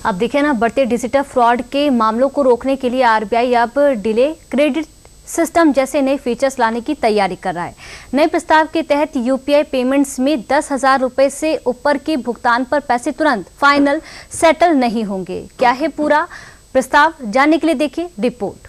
अब देखें ना, बढ़ते डिजिटल फ्रॉड के मामलों को रोकने के लिए आरबीआई अब डिले क्रेडिट सिस्टम जैसे नए फीचर्स लाने की तैयारी कर रहा है। नए प्रस्ताव के तहत यूपीआई पेमेंट्स में 10,000 रुपए से ऊपर के भुगतान पर पैसे तुरंत फाइनल सेटल नहीं होंगे। क्या है पूरा प्रस्ताव, जानने के लिए देखिए रिपोर्ट।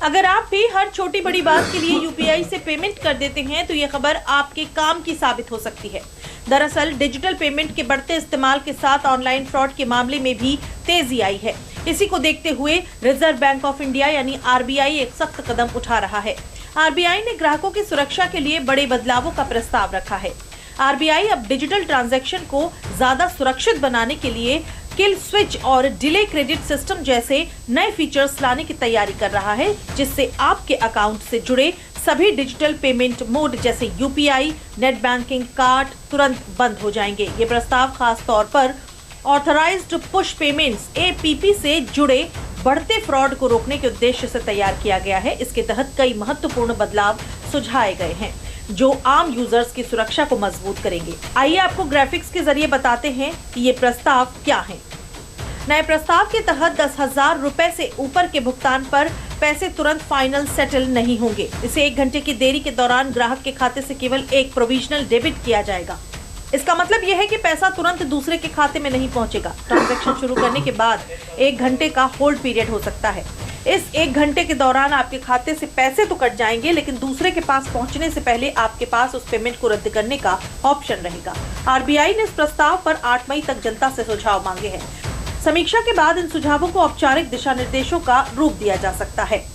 अगर आप भी हर छोटी बड़ी बात के लिए यूपीआई से पेमेंट कर देते हैं तो ये खबर आपके काम की साबित हो सकती है। दरअसल डिजिटल पेमेंट के बढ़ते इस्तेमाल के साथ ऑनलाइन फ्रॉड के मामले में भी तेजी आई है। इसी को देखते हुए रिजर्व बैंक ऑफ इंडिया यानी आरबीआई एक सख्त कदम उठा रहा है। आरबीआई ने ग्राहकों की सुरक्षा के लिए बड़े बदलावों का प्रस्ताव रखा है। आरबीआई अब डिजिटल ट्रांजैक्शन को ज्यादा सुरक्षित बनाने के लिए किल स्विच और डिले क्रेडिट सिस्टम जैसे नए फीचर्स लाने की तैयारी कर रहा है, जिससे आपके अकाउंट से जुड़े सभी डिजिटल पेमेंट मोड जैसे यूपीआई, नेट बैंकिंग, कार्ड तुरंत बंद हो जाएंगे। ये प्रस्ताव खास तौर पर ऑथराइज्ड पुश पेमेंट्स एपीपी से जुड़े बढ़ते फ्रॉड को रोकने के उद्देश्य से तैयार किया गया है। इसके तहत कई महत्वपूर्ण बदलाव सुझाए गए हैं जो आम यूजर्स की सुरक्षा को मजबूत करेंगे। आइए आपको ग्राफिक्स के जरिए बताते हैं कि ये प्रस्ताव क्या है। नए प्रस्ताव के तहत 10,000 रुपए से ऊपर के भुगतान पर पैसे तुरंत फाइनल सेटल नहीं होंगे। इसे 1 घंटे की देरी के दौरान ग्राहक के खाते से केवल एक प्रोविजनल डेबिट किया जाएगा। इसका मतलब यह है कि पैसा तुरंत दूसरे के खाते में नहीं पहुंचेगा। ट्रांजैक्शन शुरू करने के बाद 1 घंटे का होल्ड पीरियड हो सकता है। इस 1 घंटे के दौरान आपके खाते से पैसे तो कट जाएंगे, लेकिन दूसरे के पास पहुंचने से पहले आपके पास उस पेमेंट को रद्द करने का ऑप्शन रहेगा। आरबीआई ने इस प्रस्ताव पर 8 मई तक जनता से सुझाव मांगे हैं। समीक्षा के बाद इन सुझावों को औपचारिक दिशा निर्देशों का रूप दिया जा सकता है।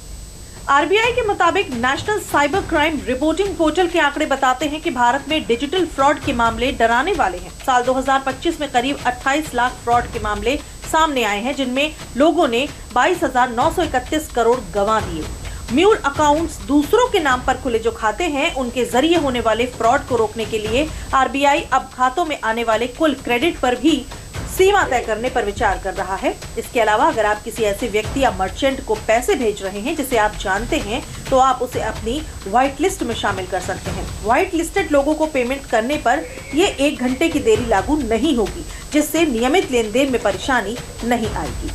आरबीआई के मुताबिक national cyber crime reporting portal के आंकड़े बताते हैं कि भारत में डिजिटल फ्रॉड के मामले डराने वाले हैं। साल 2025 में करीब 28 लाख फ्रॉड के मामले सामने आए हैं, जिनमें लोगों ने 22,931 करोड़ गंवा दिए। म्यूल अकाउंट्स दूसरों के नाम पर खुले जो खाते हैं, उनके जरिए होने वाले फ्रॉड को रोकने के लिए आरबीआई अब खातों में आने वाले कुल क्रेडिट पर भी सीमा तय करने पर विचार कर रहा है। इसके अलावा अगर आप किसी ऐसे व्यक्ति या मर्चेंट को पैसे भेज रहे हैं जिसे आप जानते हैं, तो आप उसे अपनी व्हाइट लिस्ट में शामिल कर सकते हैं। व्हाइट लिस्टेड लोगों को पेमेंट करने पर ये 1 घंटे की देरी लागू नहीं होगी, जिससे नियमित लेन देन में परेशानी नहीं आएगी।